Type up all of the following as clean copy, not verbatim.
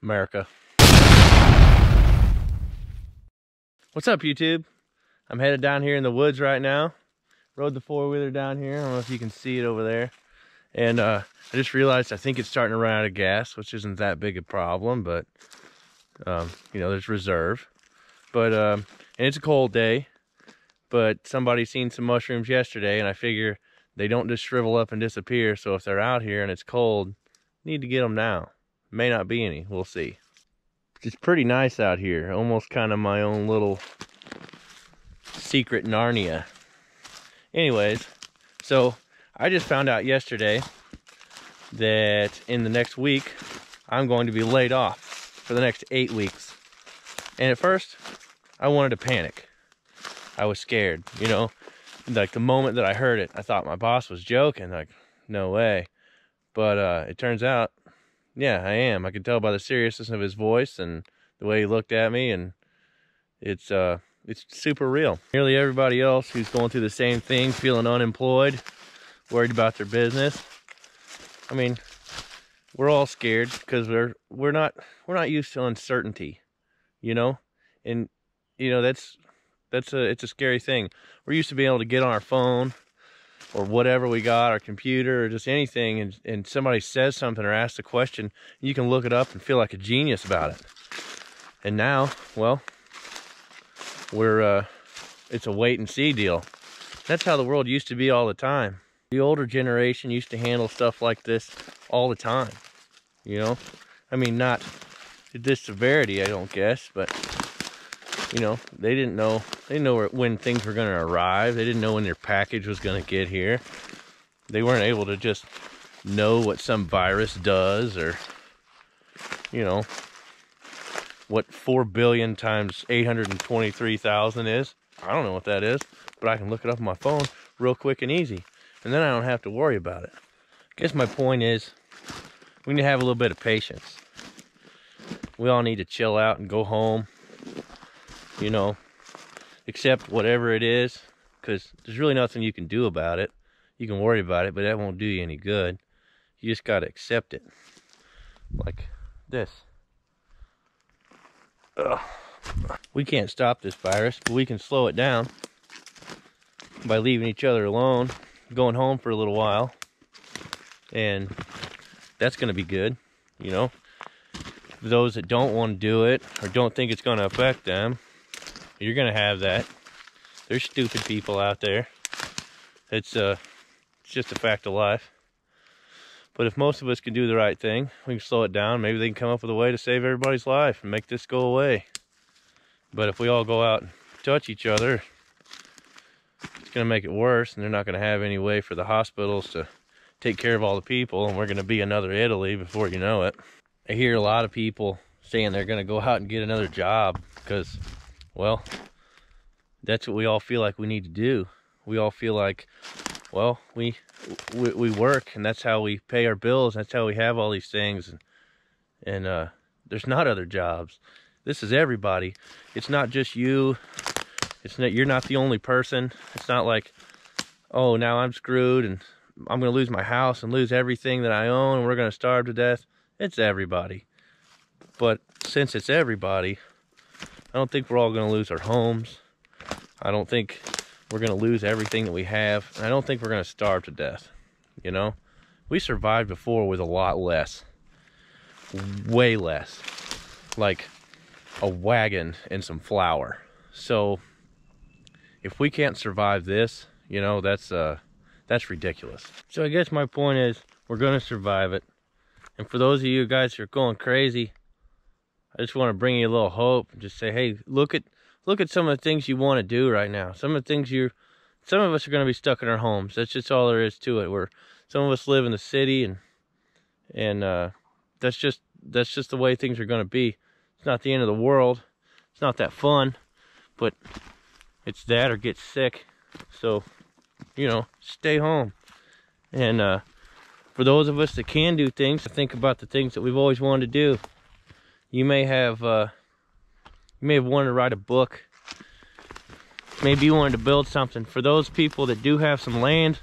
America. What's up, YouTube? I'm headed down here in the woods right now. Rode the four-wheeler down here. I don't know if you can see it over there. And I just realized I think it's starting to run out of gas, which isn't that big a problem, but you know, there's reserve. But and it's a cold day, but somebody seen some mushrooms yesterday, and I figure they don't just shrivel up and disappear. So if they're out here and it's cold, need to get them now. May not be any, we'll see. It's pretty nice out here, almost kind of my own little secret Narnia. Anyways, so I just found out yesterday that in the next week I'm going to be laid off for the next 8 weeks. And at first I wanted to panic. I was scared, you know, like the moment that I heard it, I thought my boss was joking, like, no way. But it turns out, yeah, I am. I could tell by the seriousness of his voice and the way he looked at me, and it's super real. Nearly everybody else who's going through the same thing, feeling unemployed, worried about their business. I mean, we're all scared because we're not used to uncertainty, you know? And you know, it's a scary thing. We're used to being able to get on our phone or whatever we got, our computer, or just anything, and somebody says something or asks a question, you can look it up and feel like a genius about it. And now, well, it's a wait and see deal. That's how the world used to be all the time. The older generation used to handle stuff like this all the time, you know? I mean, not to this severity, I don't guess, but you know, they didn't know when things were going to arrive. They didn't know when their package was going to get here. They weren't able to just know what some virus does, or, you know, what 4 billion times 823,000 is. I don't know what that is, but I can look it up on my phone real quick and easy. And then I don't have to worry about it. I guess my point is, we need to have a little bit of patience. We all need to chill out and go home. You know, accept whatever it is, because there's really nothing you can do about it. You can worry about it, but that won't do you any good. You just got to accept it. Like this. Ugh. We can't stop this virus, but we can slow it down by leaving each other alone, going home for a little while, and that's going to be good, you know. For those that don't want to do it or don't think it's going to affect them, you're gonna have that. There's stupid people out there. It's just a fact of life. But if most of us can do the right thing, we can slow it down. Maybe they can come up with a way to save everybody's life and make this go away. But if we all go out and touch each other, it's gonna make it worse, and they're not gonna have any way for the hospitals to take care of all the people, and we're gonna be another Italy before you know it. I hear a lot of people saying they're gonna go out and get another job because, well, that's what we all feel like we need to do. We all feel like, well, we work, and that's how we pay our bills. That's how we have all these things. And there's not other jobs. This is everybody. It's not just you. You're not the only person. It's not like, oh, now I'm screwed and I'm going to lose my house and lose everything that I own, and we're going to starve to death. It's everybody. But since it's everybody, I don't think we're all going to lose our homes. I don't think we're going to lose everything that we have. And I don't think we're going to starve to death. You know? We survived before with a lot less. Way less. Like a wagon and some flour. So if we can't survive this, you know, that's ridiculous. So I guess my point is, we're going to survive it. And for those of you guys who are going crazy, I just want to bring you a little hope and just say, hey, look at some of the things you want to do right now. Some of us are going to be stuck in our homes. That's just all there is to it. Some of us live in the city, and that's just the way things are going to be. It's not the end of the world. It's not that fun, but it's that or get sick. So, you know, stay home. And for those of us that can do things, think about the things that we've always wanted to do. You may have wanted to write a book. Maybe you wanted to build something. For those people that do have some land,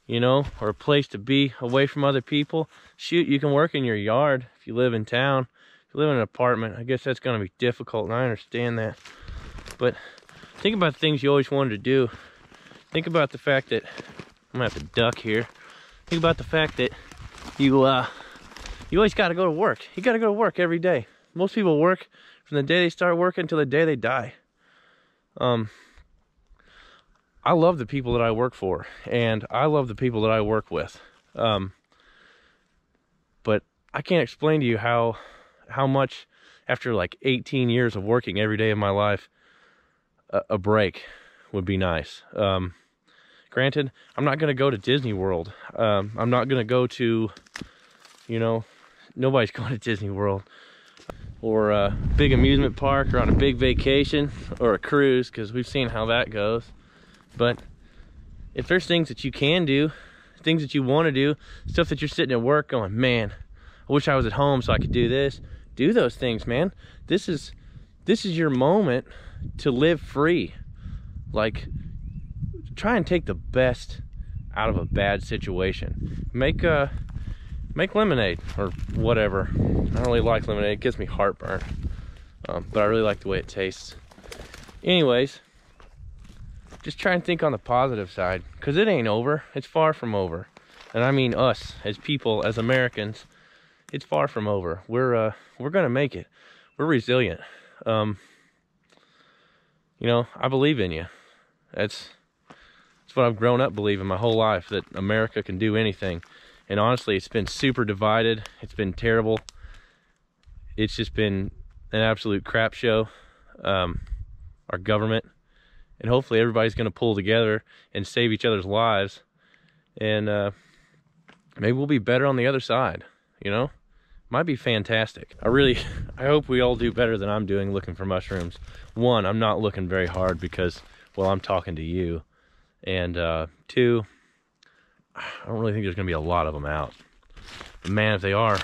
you know, or a place to be away from other people, shoot, you can work in your yard if you live in town. If you live in an apartment, I guess that's going to be difficult, and I understand that. But think about the things you always wanted to do. Think about the fact that, I'm going to have to duck here. Think about the fact that you always got to go to work. You got to go to work every day. Most people work from the day they start working until the day they die. I love the people that I work for, and I love the people that I work with. But I can't explain to you how much, after like 18 years of working every day of my life, a break would be nice. Granted, I'm not going to go to Disney World. I'm not going to go to, you know, nobody's going to Disney World, or a big amusement park, or on a big vacation, or a cruise, because we've seen how that goes. But if there's things that you can do, things that you want to do, stuff that you're sitting at work going, man, I wish I was at home so I could do this. Do those things, man. This is your moment to live free. Like, try and take the best out of a bad situation. Make lemonade or whatever. I don't really like lemonade. It gives me heartburn. But I really like the way it tastes. Anyways, just try and think on the positive side, because it ain't over. It's far from over. And I mean us as people, as Americans, it's far from over. We're gonna make it. We're resilient. You know, I believe in you. That's what I've grown up believing my whole life, that America can do anything. And honestly, it's been super divided. It's been terrible. It's just been an absolute crap show. Our government. And hopefully everybody's going to pull together and save each other's lives. And maybe we'll be better on the other side, you know? Might be fantastic. I hope we all do better than I'm doing looking for mushrooms. One, I'm not looking very hard because, well, I'm talking to you. And two, I don't really think there's going to be a lot of them out. But man, if they are,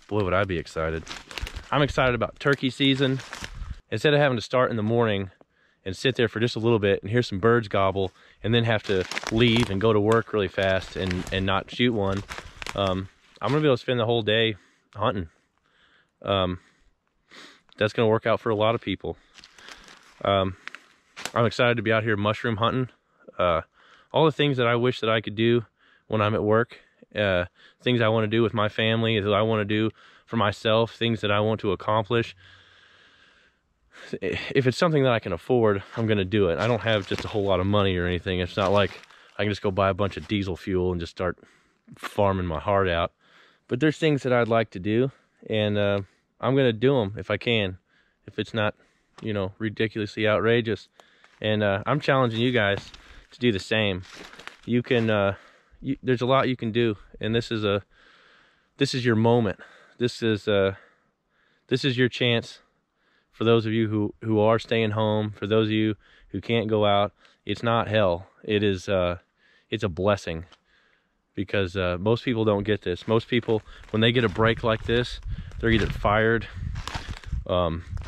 boy, would I be excited. I'm excited about turkey season. Instead of having to start in the morning and sit there for just a little bit and hear some birds gobble and then have to leave and go to work really fast and not shoot one, I'm gonna be able to spend the whole day hunting. That's gonna work out for a lot of people. I'm excited to be out here mushroom hunting. All the things that I wish that I could do when I'm at work, things I want to do with my family, that I want to do for myself, things that I want to accomplish. If it's something that I can afford, I'm going to do it. I don't have just a whole lot of money or anything. It's not like I can just go buy a bunch of diesel fuel and just start farming my heart out. But there's things that I'd like to do, and I'm going to do them if I can, if it's not, you know, ridiculously outrageous. And I'm challenging you guys to do the same. You can, there's a lot you can do, and this is your moment. This is your chance. For those of you who are staying home, for those of you who can't go out, it's not hell. It is, it's a blessing, because most people don't get this. Most people, when they get a break like this, they're either fired,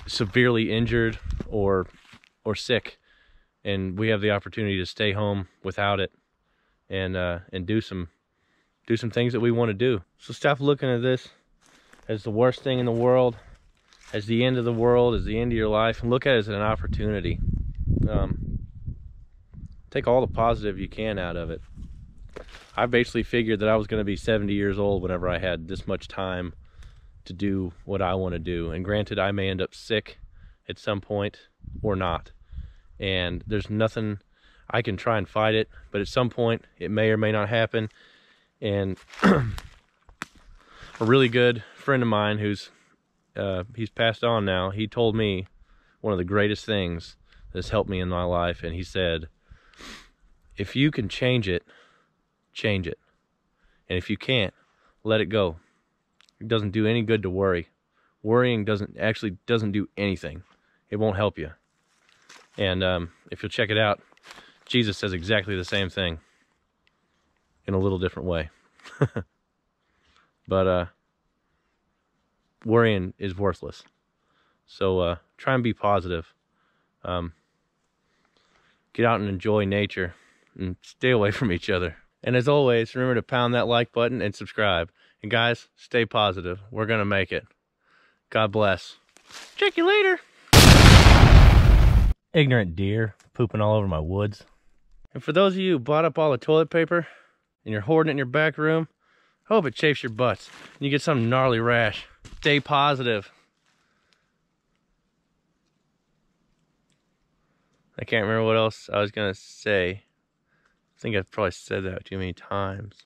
severely injured, or sick, and we have the opportunity to stay home without it, and do some things that we want to do. So stop looking at this as the worst thing in the world, as the end of the world, as the end of your life, and look at it as an opportunity. Take all the positive you can out of it. I basically figured that I was going to be 70 years old whenever I had this much time to do what I want to do. And granted, I may end up sick at some point or not. And there's nothing, I can try and fight it, but at some point it may or may not happen. And a really good friend of mine who's he's passed on now, he told me one of the greatest things that's helped me in my life, and he said, if you can change it, change it. And if you can't, let it go. It doesn't do any good to worry. Worrying doesn't do anything. It won't help you. And if you'll check it out, Jesus says exactly the same thing in a little different way. But worrying is worthless. So try and be positive. Get out and enjoy nature, and stay away from each other. And as always, remember to pound that like button and subscribe. And guys, stay positive. We're gonna make it. God bless. Check you later. Ignorant deer pooping all over my woods. And for those of you who bought up all the toilet paper and you're hoarding it in your back room, I hope it chafes your butts and you get some gnarly rash. Stay positive. I can't remember what else I was gonna say. I think I've probably said that too many times.